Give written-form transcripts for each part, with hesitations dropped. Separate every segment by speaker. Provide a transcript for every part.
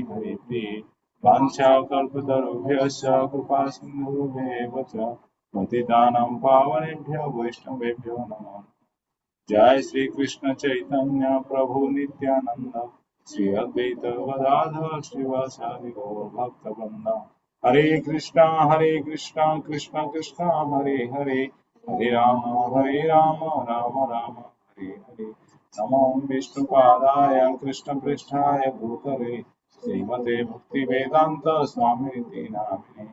Speaker 1: हरि प्रिय वाञ्छाकल्पतरुभ्यश्च कृपासिन्धुभ्येव च पतितानां पावनेभ्यो वैष्णवेभ्यो नमः। जय श्री कृष्ण चैतन्य प्रभु नित्यानंद श्री अद्वैत गदाधर श्रीवासादि गौर भक्तवृंद। हरे कृष्णा कृष्ण कृष्ण हरे हरे, हरे राम राम राम हरे हरे। नमो विष्णुपादाय कृष्ण पृष्ठाय भूतले श्रीमते भक्ति वेदांत स्वामी नामिने।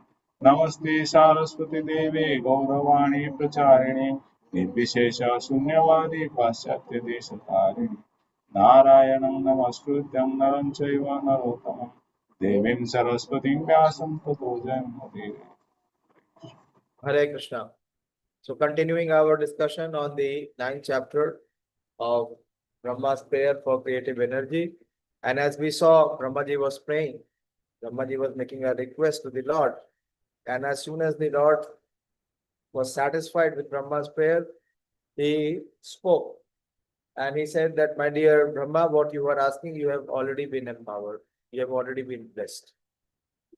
Speaker 1: नमस्ते सारस्वती देवे गौरवाणी प्रचारिणे निर्विशेष शून्यवादी पाश्चात्य देशतारिणी। नारायणं नमस्कृत्यं नरं चैव नरोत्तमं देवीं सरस्वतीं व्यासं ततो जयमुदीरये।
Speaker 2: Hare Krishna. So continuing our discussion on the 9th chapter of Brahma's prayer for creative energy. And as we saw, Brahmaji was praying. Brahmaji was making a request to the Lord. And as soon as the Lord was satisfied with Brahma's prayer, he spoke. And he said that, my dear Brahma, what you are asking, you have already been empowered. You have already been blessed.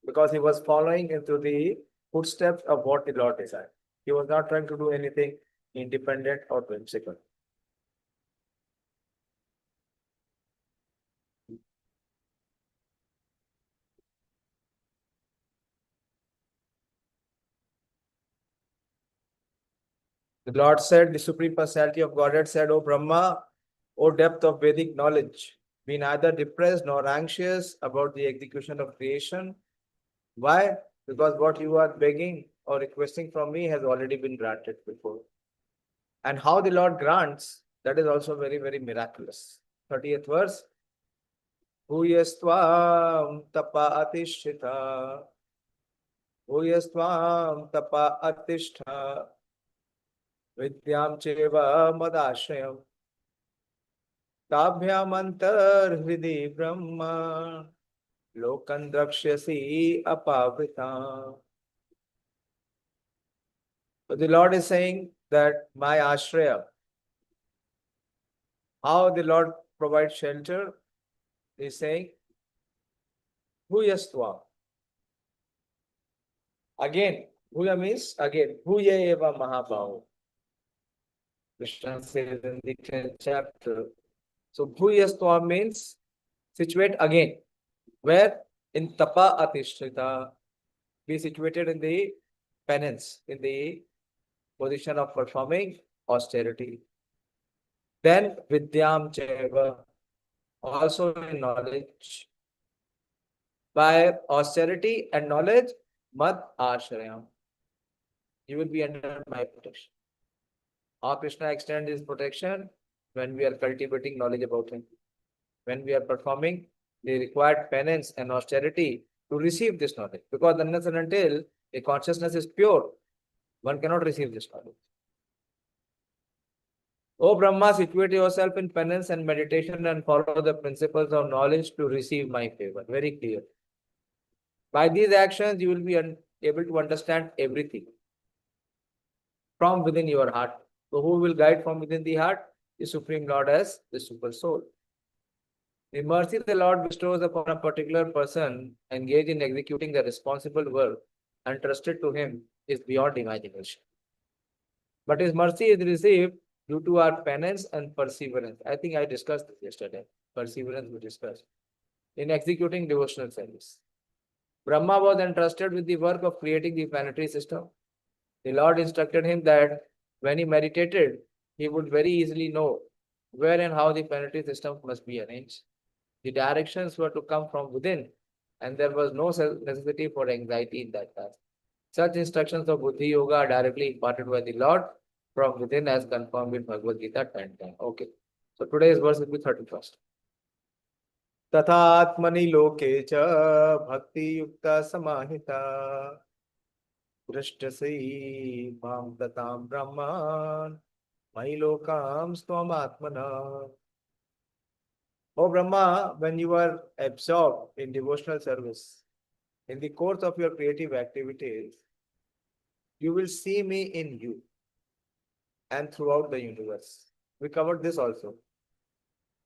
Speaker 2: Because he was following into the footsteps of what the Lord desired. He was not trying to do anything independent or whimsical. The Lord said, the Supreme Personality of Godhead said, O Brahma, O depth of Vedic knowledge, be neither depressed nor anxious about the execution of creation. Why? Because what you are begging or requesting from me has already been granted before. And how the Lord grants, that is also very, very miraculous. 30th verse. Bhuyastvam tapa atishthita. Bhuyastvam tapa atishthita. Vidyam cheva madashrayam. Tabhyamantar hridi brahma. Lokan drakshyasi apavrita. So the Lord is saying that my ashraya, how the Lord provides shelter, he is saying, Bhuyastva. Again, Bhuya means again, Bhuya eva mahabhav. Krishna says in the 10th chapter. So Bhuyastva means situate again. Where? In Tapa Atishrita. Be situated in the penance, in the position of performing austerity. Then Vidyam Cheva, also in knowledge. By austerity and knowledge, Mad Ashrayam. You will be under my protection. How Krishna extends his protection? When we are cultivating knowledge about him. When we are performing the required penance and austerity to receive this knowledge. Because unless and until a consciousness is pure, one cannot receive this knowledge. O Brahma, situate yourself in penance and meditation and follow the principles of knowledge to receive my favor. Very clear. By these actions, you will be able to understand everything from within your heart. So who will guide from within the heart? The Supreme Lord as the Super Soul. The mercy the Lord bestows upon a particular person engaged in executing the responsible work entrusted to him is beyond imagination. But his mercy is received due to our penance and perseverance. I think I discussed this yesterday. Perseverance we discussed. In executing devotional service. Brahma was entrusted with the work of creating the planetary system. The Lord instructed him that when he meditated, he would very easily know where and how the planetary system must be arranged. The directions were to come from within, and there was no necessity for anxiety in that task. Such instructions of Buddhi Yoga are directly imparted by the Lord from within as confirmed in Bhagavad Gita 10:10. Okay. So today's verse will be 31st. Tathatmani loke cha bhakti yukta samahita Drishtasi mam tatam brahman Mahilokam stvamatmana. O Brahma, when you are absorbed in devotional service, in the course of your creative activities, you will see me in you and throughout the universe. We covered this also.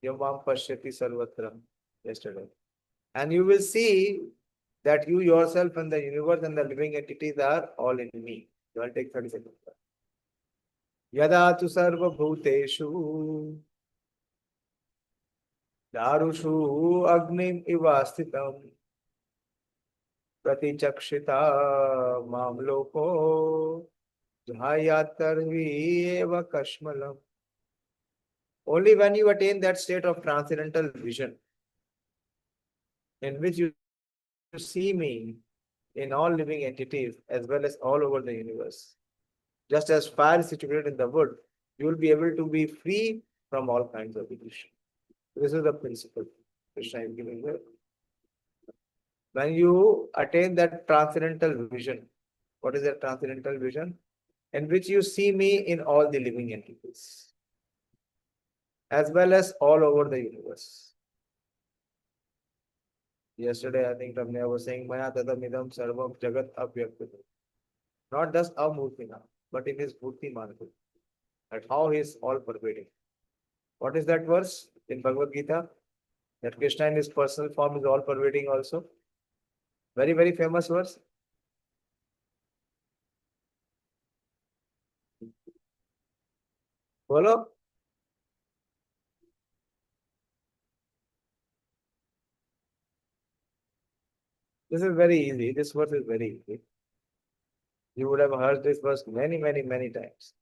Speaker 2: Yavam Pashyati Sarvatram yesterday. And you will see that you yourself and the universe and the living entities are all in me. You will take 30 seconds. Yada tu sarva bhuteshu darushu agnim ivastitam pratichakshita mamloko jhayatarvi eva kashmalam. Only when you attain that state of transcendental vision in which you see me in all living entities as well as all over the universe. Just as fire is situated in the wood, you will be able to be free from all kinds of illusion. This is the principle which I am giving you. When you attain that transcendental vision, what is that transcendental vision? In which you see me in all the living entities as well as all over the universe. Yesterday, I think Ramya was saying, Maya tadamidam sarvam jagat avyaktam. Not just amurtina, but in his murti manatu. That how he is all pervading. What is that verse in Bhagavad Gita? That Krishna in his personal form is all pervading also. Very, very famous verse. Follow? This is very easy. This verse is very easy. You would have heard this verse many, many, many times.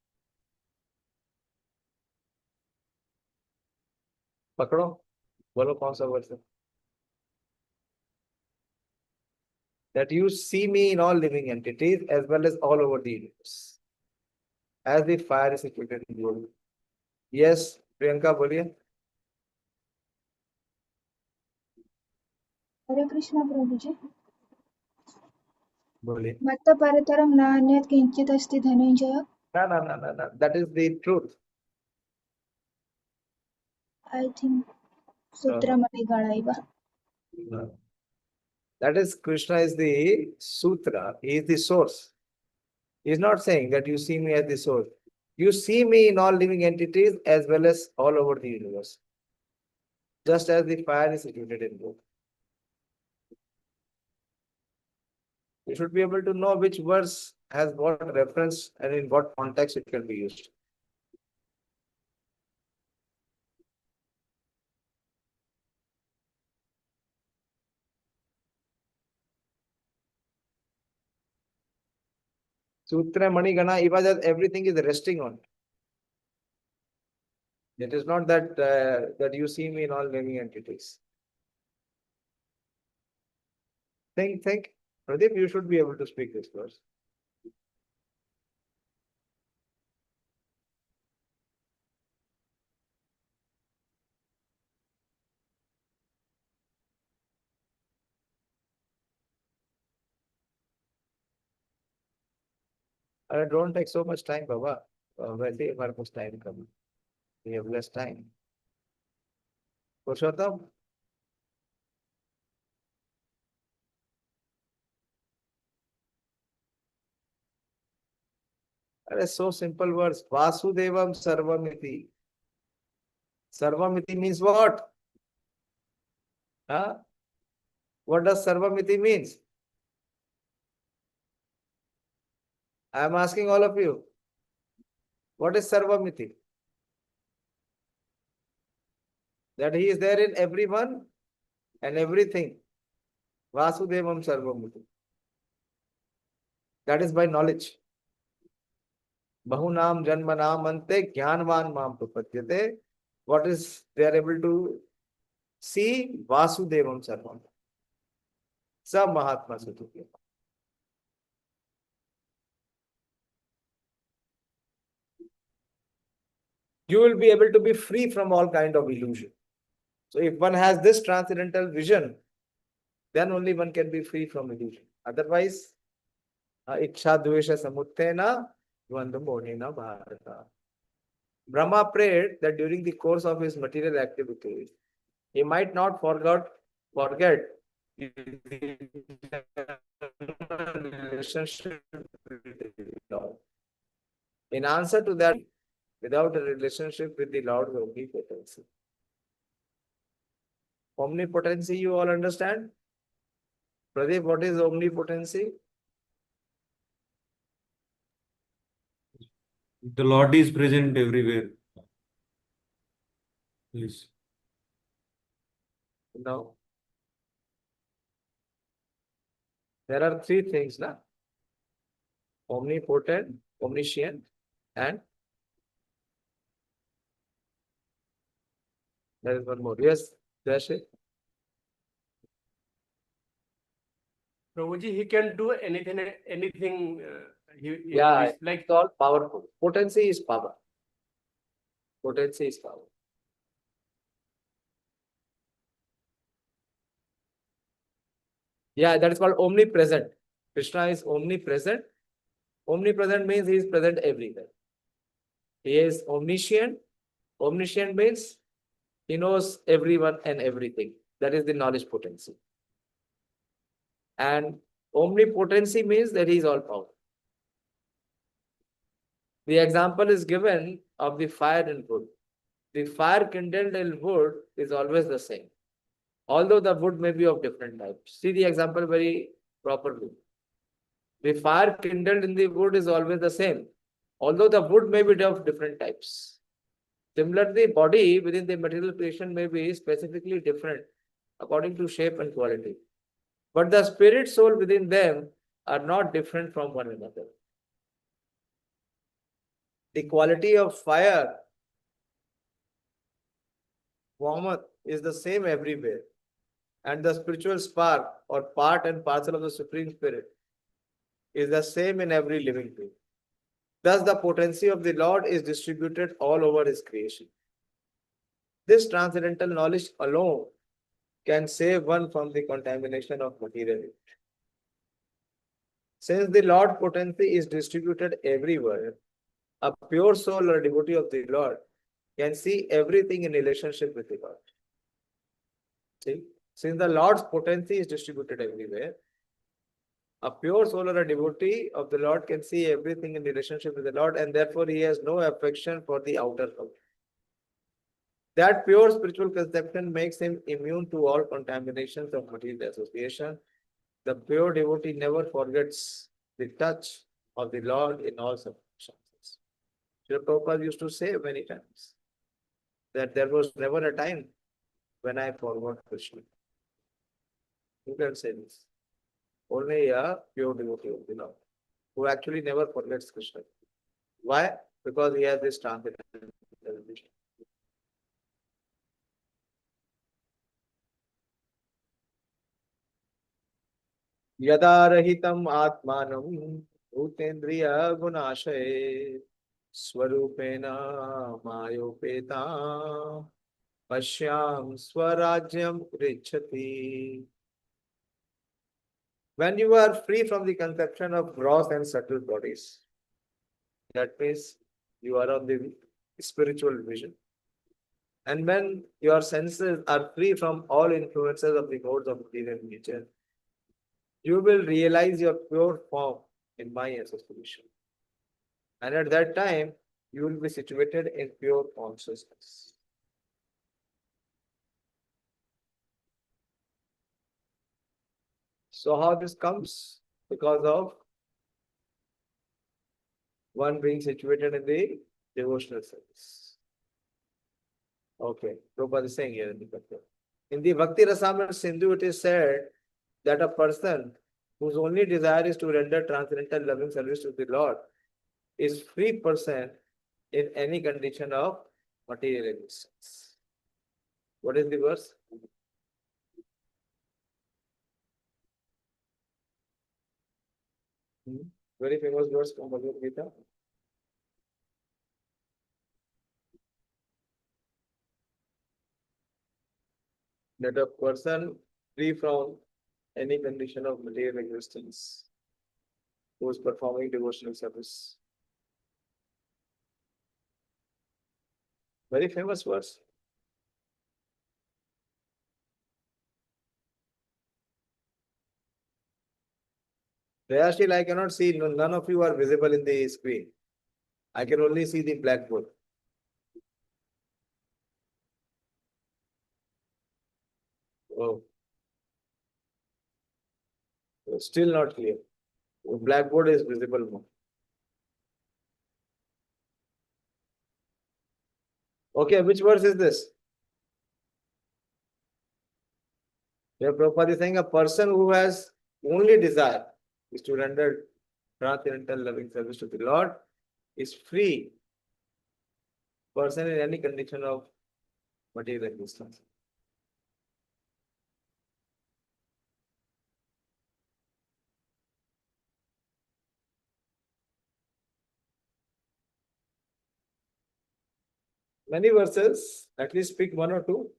Speaker 2: पकड़ो बोलो कौन सा verse है that you see me in all living entities as well as all over the universe as the fire is situated in you. Yes, Priyanka, बोलिए.
Speaker 3: हरे कृष्ण प्रभु जी.
Speaker 2: बोलिए.
Speaker 3: मत्त परतरं नान्यत् किंचित् अस्ति Dhananjay.
Speaker 2: No. That is the truth.
Speaker 3: I think Sutramani Ganaiva.
Speaker 2: No. That is Krishna is the sutra. He is the source. He is not saying that you see me as the source. You see me in all living entities as well as all over the universe. Just as the fire is situated in both. You should be able to know which verse has what reference and in what context it can be used. Sutra Mani Gana, even that everything is resting on. It is not that that you see me in all living entities. Think. Pradeep, you should be able to speak this verse. Don't take so much time, Baba. वैसे ही हमारे पास time come. We have less time. Purushottam, so simple words. Vasudevam Sarvamiti. Sarvamiti means what? Huh? What does Sarvamiti means? I am asking all of you. What is Sarvamiti? That he is there in everyone and everything. Vasudevam Sarvamiti. That is by knowledge. Bahunam Janmanam Ante Jnanvan Mam Prapadyate. What is they are able to see? Vasudevam Sarvam. Sa Mahatma Sutupya. You will be able to be free from all kind of illusion. So if one has this transcendental vision, then only one can be free from illusion. Otherwise, Iksha Dvesha Samuttena Dvandamodena Bharata. Brahma prayed that during the course of his material activities, he might not forget the relationship with the Lord. In answer to that, without a relationship with the Lord, will be potency. Omnipotency, you all understand? Pradeep, what is omnipotency?
Speaker 4: The Lord is present everywhere. Yes.
Speaker 2: No. There are three things, na? Omnipotent, omniscient, and there is one more. Yes, Jashi.
Speaker 5: Prabhuji, he can do anything.
Speaker 2: Yeah,
Speaker 5: It's like
Speaker 2: it's all powerful. Potency is power. Potency is power. Yeah, that is called omnipresent. Krishna is omnipresent. Omnipresent means he is present everywhere. He is omniscient. Omniscient means he knows everyone and everything. That is the knowledge potency. And omnipotency means that he is all powerful. The example is given of the fire in wood. The fire kindled in wood is always the same, although the wood may be of different types. See the example very properly. The fire kindled in the wood is always the same, although the wood may be of different types. Similarly, body within the material creation may be specifically different according to shape and quality. But the spirit soul within them are not different from one another. The quality of fire, warmth, is the same everywhere. And the spiritual spark or part and parcel of the Supreme Spirit is the same in every living being. Thus, the potency of the Lord is distributed all over His creation. This transcendental knowledge alone can save one from the contamination of material. Since the Lord potency is distributed everywhere, a pure soul or devotee of the Lord can see everything in relationship with the Lord. See? Since the Lord's potency is distributed everywhere, a pure soul or a devotee of the Lord can see everything in relationship with the Lord, and therefore he has no affection for the outer world. That pure spiritual conception makes him immune to all contaminations of material association. The pure devotee never forgets the touch of the Lord in all circumstances. Srila Prabhupada used to say many times that there was never a time when I forgot Krishna. You can say this. Only a pure devotee of the Lord who actually never forgets Krishna. Why? Because he has this transcendental vision. यदा रहितम् आत्मानं भूतेन्द्रिय गुणाशये स्वरूपेण मायोपेता पश्याम स्वराज्यम पृच्छति. When you are free from the conception of gross and subtle bodies, that means you are on the spiritual vision. And when your senses are free from all influences of the modes of material nature, you will realize your pure form in my association. And at that time, you will be situated in pure consciousness. So how this comes? Because of one being situated in the devotional service. Okay, Prabhupada is saying here in the Bhakti. In the Bhakti Rasamrita Sindhu, it is said that a person whose only desire is to render transcendental loving service to the Lord is free person in any condition of material existence. What is the verse? Very famous verse from Bhagavad Gita. That a person free from any condition of material existence who is performing devotional service. Very famous verse. Rayashil, I cannot see, none of you are visible in the screen. I can only see the blackboard. Still not clear. Blackboard is visible more. Okay, which verse is this? Here Prabhupada is saying a person who has only desire is to render transcendental loving service to the Lord is free person in any condition of material existence. Many verses, at least pick one or two.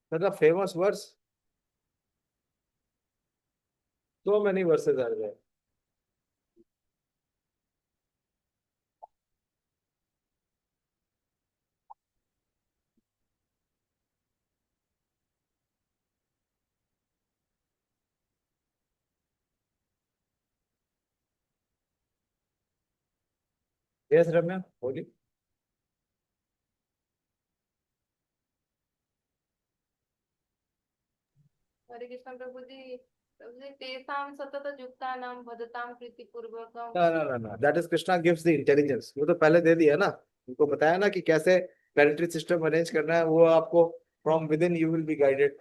Speaker 2: That's a famous verse. So many verses are there. Yes, Ramya, holy.
Speaker 6: हरे कृष्ण प्रभु जी तेषां सतत युक्तानां वदतां प्रीतिपूर्वकं
Speaker 2: No. That is Krishna gives the intelligence. वो तो पहले दे दिया ना. उनको बताया ना कि कैसे planetary system arrange करना है. वो आपको from within you will be guided.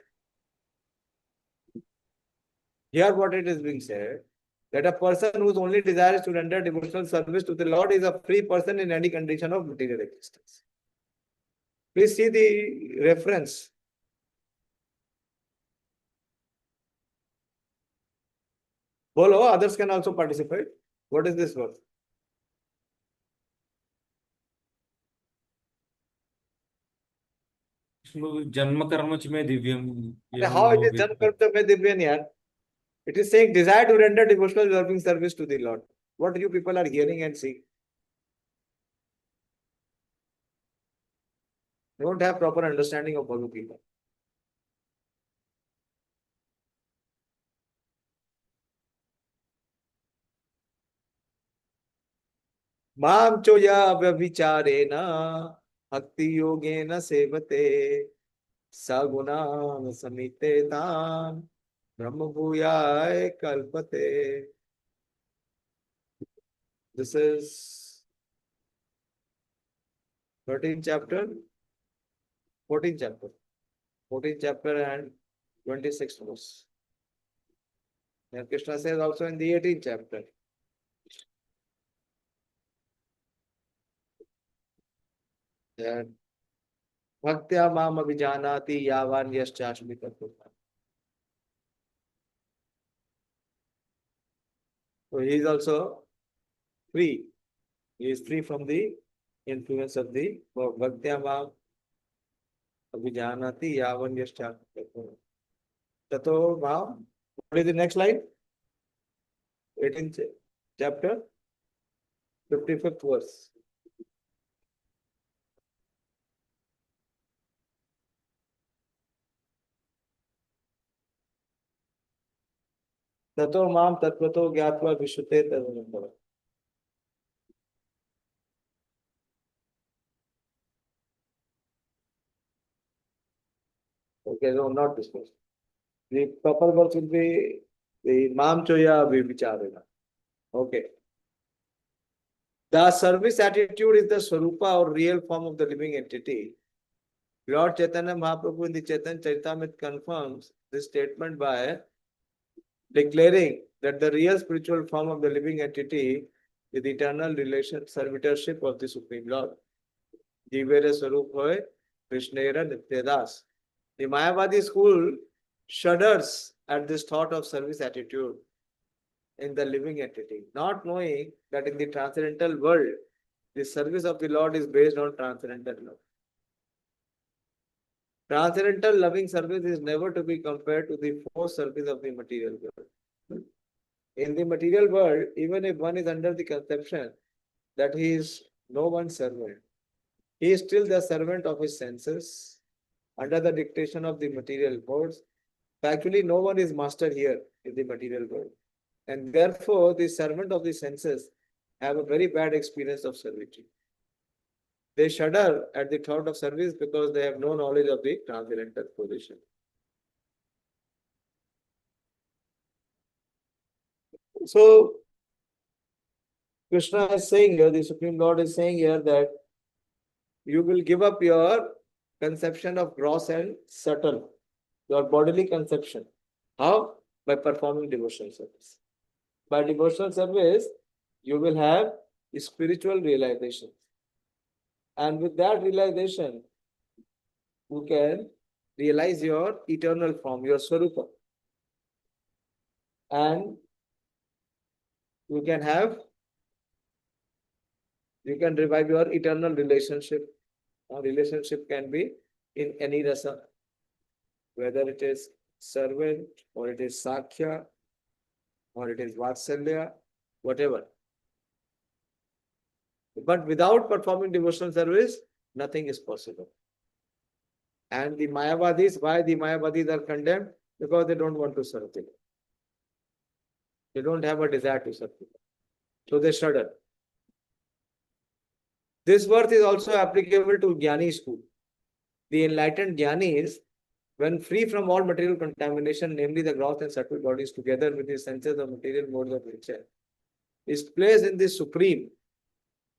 Speaker 2: Here what it is being said that a person whose only desire is to render devotional service to the Lord is a free person in any condition of material existence. Please see the reference. Bolo, others can also participate. What is this verse?
Speaker 4: जन्म कर्म च में दिव्यम
Speaker 2: How it is Janma Karma mein Divyan yaar? It is saying desire to render devotional loving service to the Lord. What you people are hearing and seeing? They don't have proper understanding of Bhagavad Gita. Mam choya vyabhicharena bhakti yogena sevate saguna samite tam brahma bhuyaya kalpate. This is 13th chapter, 14th chapter, 14th chapter and 26th verse. And Krishna says also in the 18th chapter. That Bhaktya mam abhijanati yavan yaschashmi tattvata. So he is also free. He is free from the influence of the Bhaktya mam abhijanati yavan yaschashmi tattvata. Tato mam. What is the next line? 18th chapter, 55th verse. Tato mam tatvato gyatva vishute tadanandava. Okay, no, not this verse. The proper verse will be the mam choya vibhicharena. Okay. The service attitude is the swarupa or real form of the living entity. Lord Chaitanya Mahaprabhu in the Chaitanya Charitamrita confirms this statement by declaring that the real spiritual form of the living entity is the eternal relation servitorship of the Supreme Lord. Jivere Swarup Hoy, Krishnera Nityadas. The Mayavadi school shudders at this thought of service attitude in the living entity, not knowing that in the transcendental world, the service of the Lord is based on transcendental love. Transcendental loving service is never to be compared to the forced service of the material world. In the material world, even if one is under the conception that he is no one's servant. He is still the servant of his senses under the dictation of the material modes. Actually, no one is master here in the material world. And therefore, the servant of the senses have a very bad experience of servitude. They shudder at the thought of service because they have no knowledge of the transcendental position. So, Krishna is saying here, the Supreme Lord is saying here that you will give up your conception of gross and subtle, your bodily conception. How? By performing devotional service. By devotional service, you will have spiritual realization. And with that realization, you can realize your eternal form, your Swarupa. And you can revive your eternal relationship. Our relationship can be in any rasa, whether it is servant or it is Sakhya or it is Vatsalya, whatever. But without performing devotional service, nothing is possible. And the Mayavadis, why the Mayavadis are condemned? Because they don't want to serve them. They don't have a desire to serve them. So they shudder. This verse is also applicable to Jnanis too. The enlightened Jnanis, when free from all material contamination, namely the gross and subtle bodies, together with the senses of material modes of nature, is placed in the supreme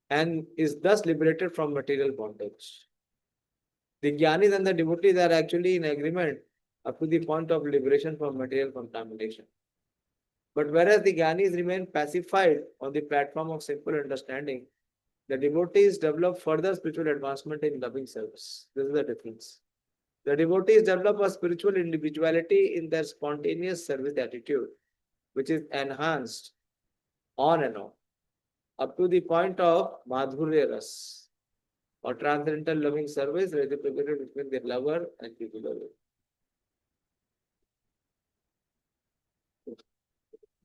Speaker 2: and is thus liberated from material bondage. The Jnanis and the devotees are actually in agreement up to the point of liberation from material contamination. But whereas the Jnanis remain pacified on the platform of simple understanding, the devotees develop further spiritual advancement in loving service. This is the difference. The devotees develop a spiritual individuality in their spontaneous service attitude, which is enhanced on and on, up to the point of Madhurya Ras, or transcendental loving service reciprocated between the lover and the beloved.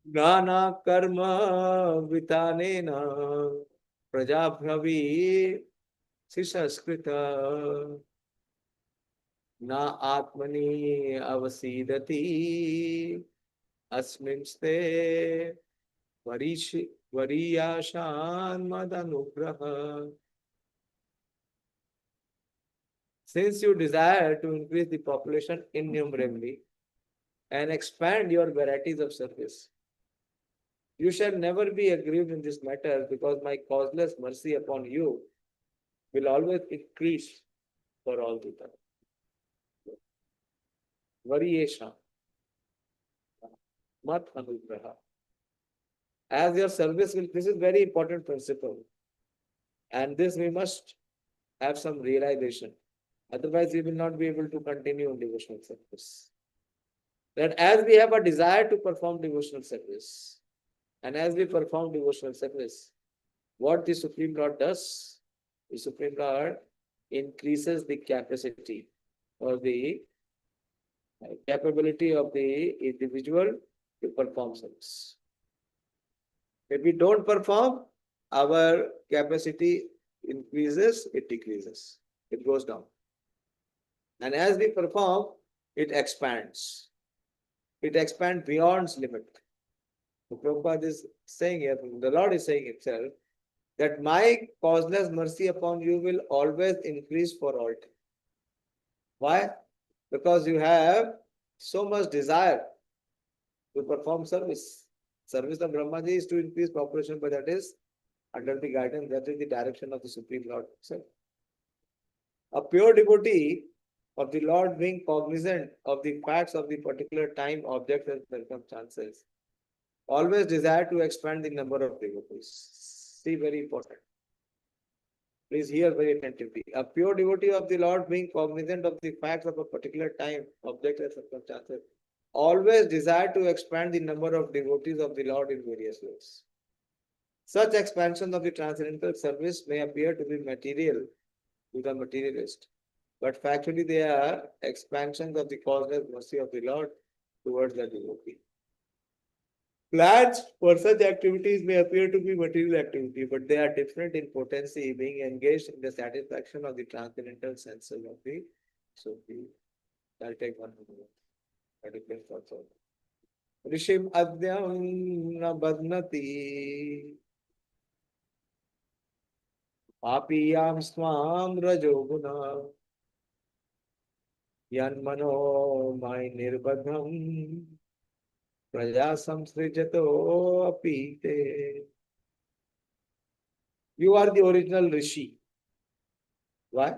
Speaker 2: Nana karma vitanena prajabhavi sisaskrita na atmani avasidati asminste variyashan madanugraha. Since you desire to increase the population innumerably and expand your varieties of service, you shall never be aggrieved in this matter, because my causeless mercy upon you will always increase for all the time. Variyesha mat anugraha. As your service will, this is very important principle. And this we must have some realization. Otherwise, we will not be able to continue in devotional service. That as we have a desire to perform devotional service, and as we perform devotional service, what the Supreme Lord does, the Supreme Lord increases the capacity or the capability of the individual to perform service. If we don't perform, our capacity increases, it decreases, it goes down. And as we perform, it expands. It expands beyond its limit. So Prabhupada is saying here, the Lord is saying himself, that my causeless mercy upon you will always increase for all time. Why? Because you have so much desire to perform service. Service of Brahmaji is to increase population, but that is under the guidance, that is the direction of the Supreme Lord himself. A pure devotee of the Lord, being cognizant of the facts of the particular time, objects and circumstances, always desire to expand the number of devotees. See, very important. Please hear very attentively. A pure devotee of the Lord, being cognizant of the facts of a particular time, object and circumstances, always desire to expand the number of devotees of the Lord in various ways. Such expansion of the transcendental service may appear to be material to the materialist, but factually they are expansions of the causeless mercy of the Lord towards the devotee. Plans for such activities may appear to be material activity, but they are different in potency, being engaged in the satisfaction of the transcendental senses of the Sufi. I'll take one more. That depends also. Rishim adyam na badnati papiyam swam rajoguna yan mano mai nirbadham praja samsrijato apite. You are the original Rishi. Why?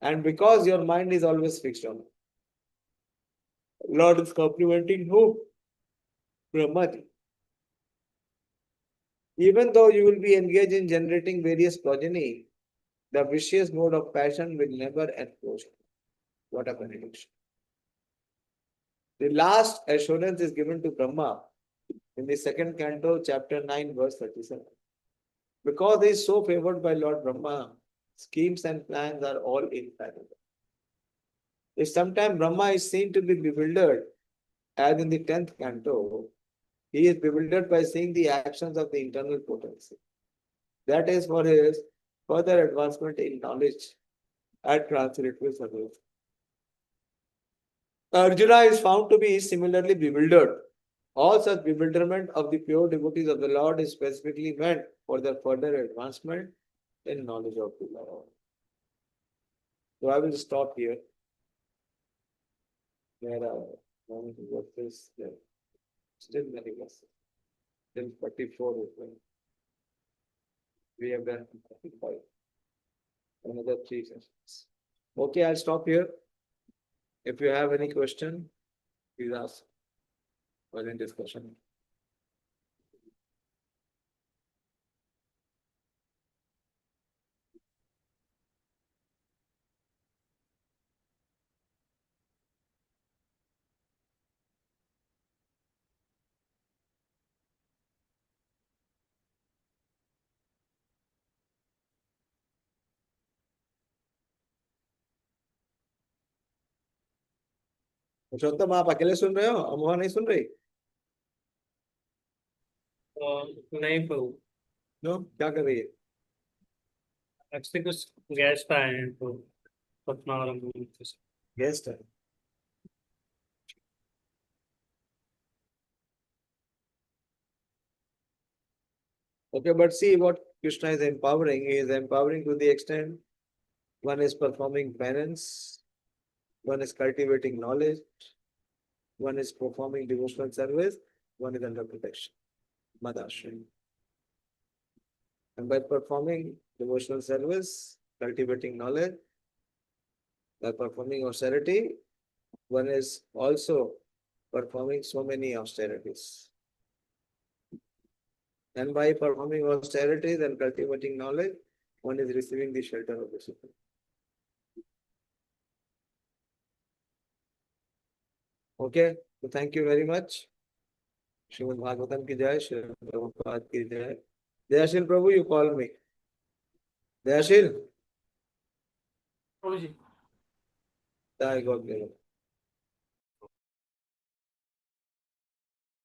Speaker 2: And because your mind is always fixed on it. Lord is complimenting who? Brahmaji. Even though you will be engaged in generating various progeny, the vicious mode of passion will never encroach. What a benediction. The last assurance is given to Brahma in the second canto, chapter 9, verse 37. Because he is so favored by Lord Brahma, schemes and plans are all infallible. If sometime Brahma is seen to be bewildered, as in the 10th canto, he is bewildered by seeing the actions of the internal potency. That is for his further advancement in knowledge and translative service. Arjuna is found to be similarly bewildered. All such bewilderment of the pure devotees of the Lord is specifically meant for their further advancement in knowledge of the Lord. So I will stop here. There are verses there. Still many verses. Till 44 is when we have done 45. Another 3 sessions. Okay, I'll stop here. If you have any question, please ask. Or in discussion. पुरुषोत्तम आप अकेले सुन रहे हो? अमोहा नहीं सुन रही?
Speaker 5: नहीं प्रभु,
Speaker 2: no, क्या कर रही है?
Speaker 5: एक्चुअली कुछ गेस्ट आए हैं तो पटनावरम से।
Speaker 2: गेस्ट है. Okay, but see what Krishna is empowering. He is empowering to the extent one is performing penance, one is cultivating knowledge, one is performing devotional service, one is under protection. Madashri. And by performing devotional service, cultivating knowledge, by performing austerity, one is also performing so many austerities. And by performing austerities and cultivating knowledge, one is receiving the shelter of the Supreme. Okay, so thank you very much. Srimad Bhagavatam ki jai, Srimad Prabhupada ki jai. Jayashil Prabhu, you call me. Jayashil?
Speaker 5: Prabhu ji
Speaker 2: Jai God.